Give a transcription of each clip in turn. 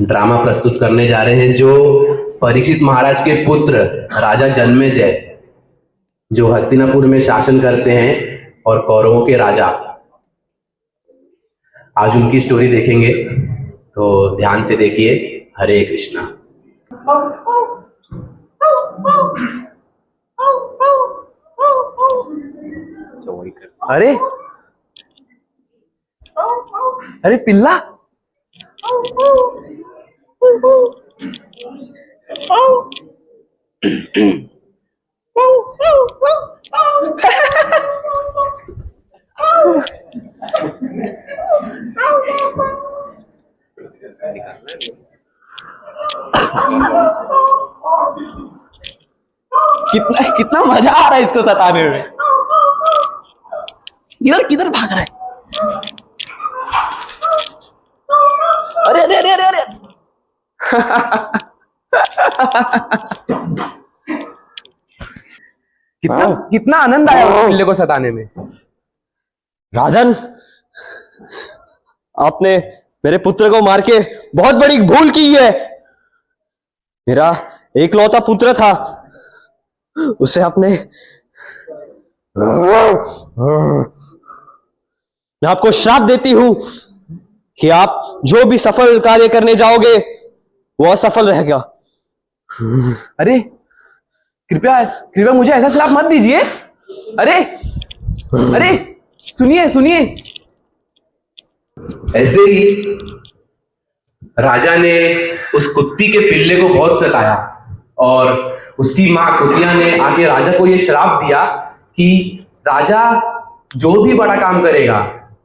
Drama प्रस्तुत करने जा रहे हैं जो परीक्षित महाराज के पुत्र राजा जन्मेजय, जो हस्तिनापुर में शासन करते हैं और कौरवों के राजा। आज उनकी स्टोरी देखेंगे, तो ध्यान से देखिए। हरे कृष्णा। अरे अरे पिल्ला, कितना कितना मजा आ रहा है इसको सताने में। इधर किधर भाग रहा है? अरे अरे अरे अरे अरे कितना कितना आनंद आया उस पिल्ले को सताने में। राजन, आपने मेरे पुत्र को मार के बहुत बड़ी भूल की है। मेरा एकलौता पुत्र था, उसे आपने। मैं आपको श्राप देती हूं कि आप जो भी सफल कार्य करने जाओगे वो असफल रहेगा। अरे कृपया कृपया मुझे ऐसा श्राप मत दीजिए। अरे अरे सुनिए सुनिए। ऐसे ही राजा ने उस कुत्ती के पिल्ले को बहुत सताया और उसकी माँ कुतिया ने आके राजा को ये श्राप दिया कि राजा जो भी बड़ा काम करेगा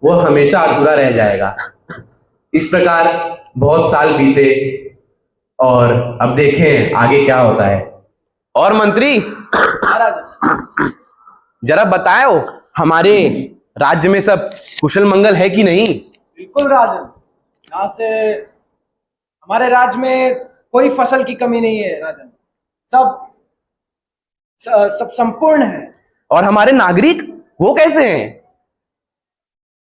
वो हमेशा अधूरा रह जाएगा। इस प्रकार बहुत साल बीते और अब देखें आगे क्या होता है। और मंत्री, जरा बताओ हमारे राज्य में सब कुशल मंगल है कि नहीं? बिल्कुल राजन, यहाँ से हमारे राज्य में कोई फसल की कमी नहीं है राजन। सब संपूर्ण है। और हमारे नागरिक वो कैसे हैं?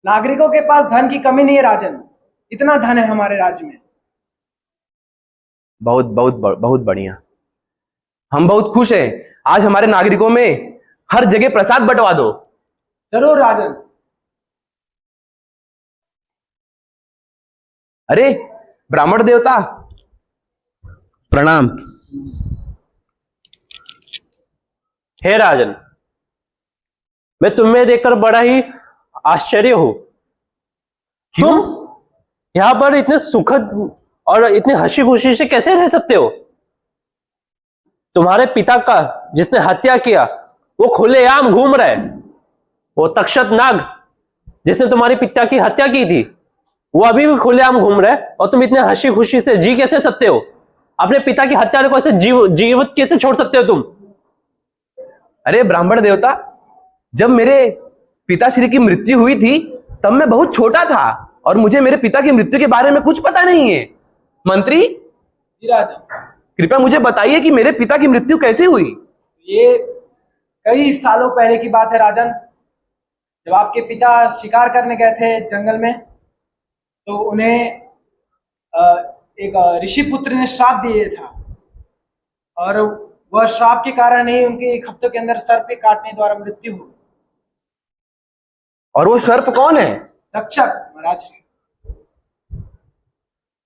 नागरिकों के पास धन की कमी नहीं है राजन। इतना धन है हमारे राज्य में। बहुत बहुत बहुत बढ़िया। हम बहुत खुश हैं। आज हमारे नागरिकों में हर जगह प्रसाद बंटवा दो। जरूर राजन। अरे ब्राह्मण देवता, प्रणाम। हे राजन, मैं तुम्हें देखकर बड़ा ही आश्चर्य हूं। तुम यहां पर इतने सुखद और इतनी हंसी खुशी से कैसे रह सकते हो? तुम्हारे पिता का जिसने हत्या किया वो खुलेआम घूम रहा है। वो तक्षक नाग जिसने तुम्हारे पिता की हत्या की थी वो अभी भी खुलेआम घूम रहा है और तुम इतने हंसी खुशी से जी कैसे सकते हो? अपने पिता की हत्या को ऐसे जीवित कैसे छोड़ सकते हो तुम? अरे ब्राह्मण देवता, जब मेरे पिताश्री की मृत्यु हुई थी तब मैं बहुत छोटा था और मुझे मेरे पिता की मृत्यु के बारे में कुछ पता नहीं है। मंत्री जी राजन, कृपया मुझे बताइए कि मेरे पिता की मृत्यु कैसे हुई? ये कई सालों पहले की बात है राजन। जब आपके पिता शिकार करने गए थे जंगल में, तो उन्हें एक ऋषि पुत्र ने श्राप दिया था और वह श्राप के कारण ही उनके 1 हफ्ते के अंदर सर्प के काटने द्वारा मृत्यु हो। और वो सर्प कौन है? तक्षक महाराज।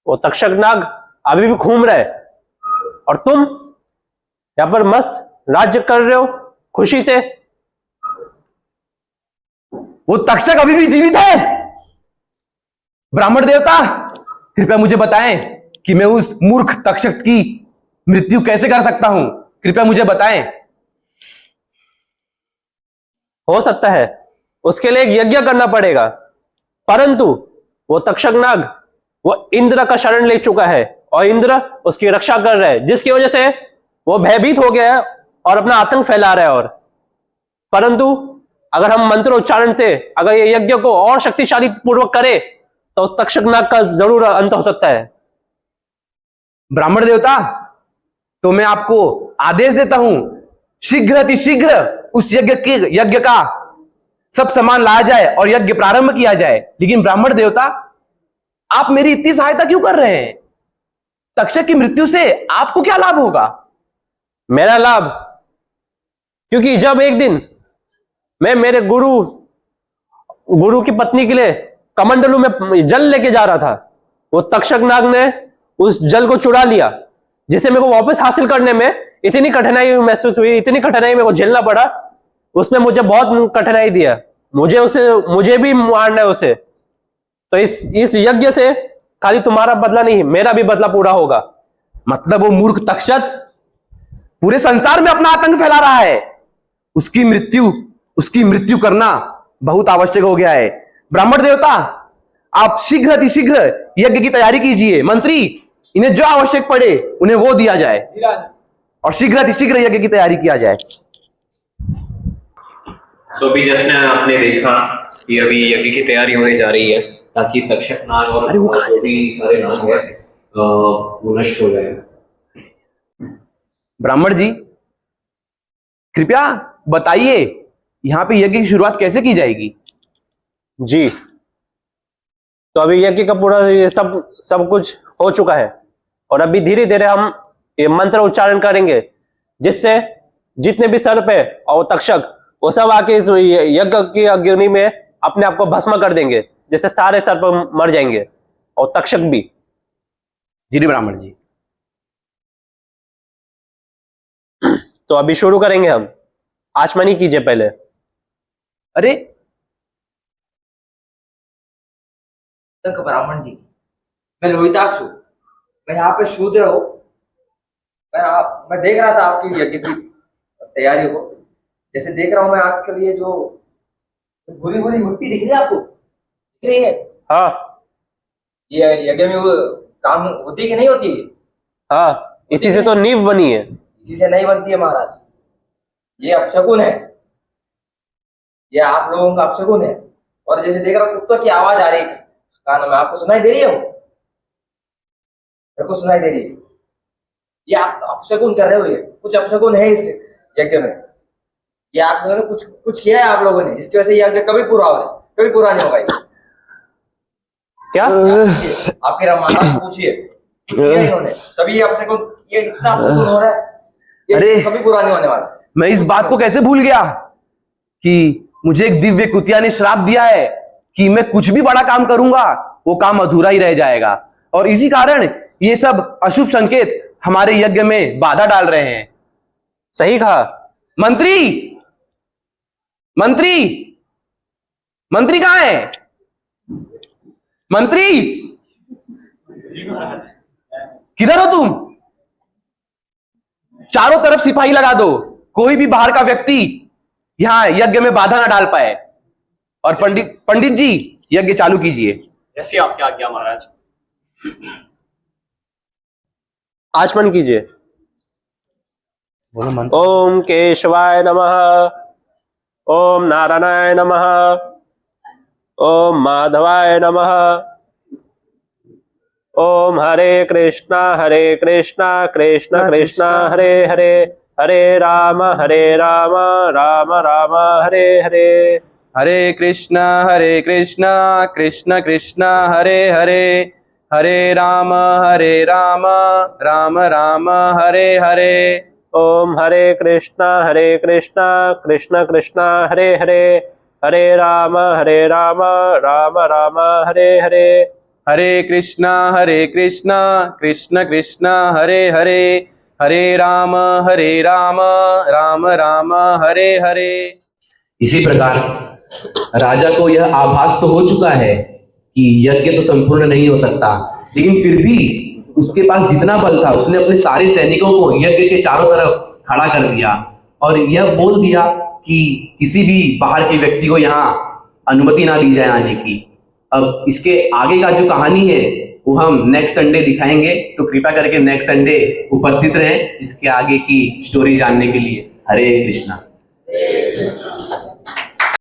वो तक्षक नाग अभी भी घूम रहा है और तुम यहां पर मस्त राज्य कर रहे हो खुशी से। वो तक्षक अभी भी जीवित है? ब्राह्मण देवता, कृपया मुझे बताएं कि मैं उस मूर्ख तक्षक की मृत्यु कैसे कर सकता हूं। कृपया मुझे बताएं। हो सकता है उसके लिए एक यज्ञ करना पड़ेगा, परंतु वो तक्षक नाग वो इंद्र का शरण ले चुका है और इंद्र उसकी रक्षा कर रहा है, जिसकी वजह से वो भयभीत हो गया है और अपना आतंक फैला रहा है। और परंतु अगर हम मंत्र उच्चारण से अगर ये यज्ञ को और शक्तिशाली पूर्वक करें तो तक्षक नाग का जरूर अंत हो सकता है। ब्राह्मण देवता, तो मैं आपको आदेश देता हूं, शीघ्र अतिशीघ्र उस यज्ञ का सब सामान लाया जाए और यज्ञ प्रारंभ किया जाए। लेकिन ब्राह्मण देवता, आप मेरी इतनी सहायता क्यों कर रहे हैं? तक्षक की मृत्यु से आपको क्या लाभ होगा? मेरा लाभ, क्योंकि जब एक दिन मैं मेरे गुरु की पत्नी के लिए कमंडलू में जल लेके जा रहा था, वो तक्षक नाग ने उस जल को चुरा लिया, जिसे मेरे को वापस हासिल करने में इतनी कठिनाई महसूस हुई, इतनी कठिनाई मेरे को झेलना पड़ा। उसने मुझे बहुत कठिनाई दिया, मुझे भी मारना है उसे। तो इस यज्ञ से खाली तुम्हारा बदला नहीं, मेरा भी बदला पूरा होगा। मतलब वो मूर्ख तक्षक पूरे संसार में अपना आतंक फैला रहा है। उसकी मृत्यु करना बहुत आवश्यक हो गया है। ब्राह्मण देवता, आप शीघ्र अतिशीघ्र यज्ञ की तैयारी कीजिए। मंत्री, इन्हें जो आवश्यक पड़े उन्हें वो दिया जाए और शीघ्र अतिशीघ्र यज्ञ की तैयारी किया जाए। तो अभी जैसे आपने देखा कि अभी यज्ञ की तैयारी होने जा रही है, ताकि तक्षक नाग और जो भी सारे नाग हैं वो नष्ट हो जाए। ब्राह्मण जी, कृपया बताइए यहां पे यज्ञ की शुरुआत कैसे की जाएगी? जी, तो अभी यज्ञ का पूरा ये सब कुछ हो चुका है, और अभी धीरे धीरे हम ये मंत्र उच्चारण करेंगे, जिससे जितने भी सर्प है और तक्षक वो सब आके इस यज्ञ की अग्नि में अपने आप को भस्म कर देंगे, जिससे सारे सर्प मर जाएंगे और तक्षक भी। जी ब्राह्मण जी। तो अभी शुरू करेंगे हम। आचमनी कीजिए पहले। अरे ब्राह्मण जी, मैं लोहिताक्ष हूँ। मैं यहाँ पे शूद्र हूँ। मैं देख रहा था आपकी यज्ञ की तैयारियों को। जैसे देख रहा हूँ मैं आजकल ये जो बुरी बुरी मूर्ति दिख रही है आपको, दिख रही है? हाँ। ये यज्ञ में वो काम होती कि नहीं होती? हाँ, इसी से तो नींव बनी है। इसी से नहीं बनती है महाराज। ये अपशकुन है, ये आप लोगों का अपशकुन है। और जैसे देख रहा हूँ कुत्तों की आवाज आ रही है कान में, आपको सुनाई दे रही है? मेरे को सुनाई दे रही है। ये आप अपशकुन कर रहे हो। ये कुछ अपशकुन है इस यज्ञ में। ये आप लोगों ने कुछ किया है आप लोगों ने, जिसकी वजह से यज्ञ कभी पूरा नहीं होगा। क्या आपके रामायण को पूछिए, इन्होंने तभी अपशकुन, ये इतना अपशकुन हो रहा है, ये कभी पूरा नहीं होने वाला। मैं इस बात को कैसे भूल गया कि मुझे एक दिव्य कुतिया ने श्राप दिया है कि मैं कुछ भी बड़ा काम करूंगा वो काम अधूरा ही रह जाएगा, और इसी कारण ये सब अशुभ संकेत हमारे यज्ञ में बाधा डाल रहे हैं। सही कहा। मंत्री कहाँ है? मंत्री, किधर हो तुम? चारों तरफ सिपाही लगा दो, कोई भी बाहर का व्यक्ति यहां यज्ञ में बाधा ना डाल पाए। और पंडित जी, यज्ञ चालू कीजिए। जैसी आपकी आज्ञा महाराज। आचमन कीजिए। ओम केशवाय नमः, ओम नारायणाय नमः, ओम माधवाय नमः, ओम हरे कृष्णा कृष्ण कृष्ण हरे हरे, हरे राम राम राम हरे हरे, हरे कृष्ण कृष्ण कृष्ण हरे हरे, हरे राम राम राम हरे हरे। ओम हरे कृष्णा कृष्ण कृष्ण हरे हरे, हरे राम राम राम हरे हरे, हरे कृष्ण कृष्ण कृष्ण हरे हरे, हरे राम राम राम हरे हरे। इसी प्रकार राजा को यह आभास तो हो चुका है कि यज्ञ तो संपूर्ण नहीं हो सकता, लेकिन फिर भी उसके पास जितना बल था उसने अपने सारे सैनिकों को यज्ञ के चारों तरफ खड़ा कर दिया और यह बोल दिया कि किसी भी बाहर के व्यक्ति को यहाँ अनुमति ना दी जाए आने की। अब इसके आगे का जो कहानी है वो हम नेक्स्ट संडे दिखाएंगे, तो कृपया करके नेक्स्ट संडे उपस्थित रहें इसके आगे की स्टोरी जानने के लिए। हरे कृष्णा।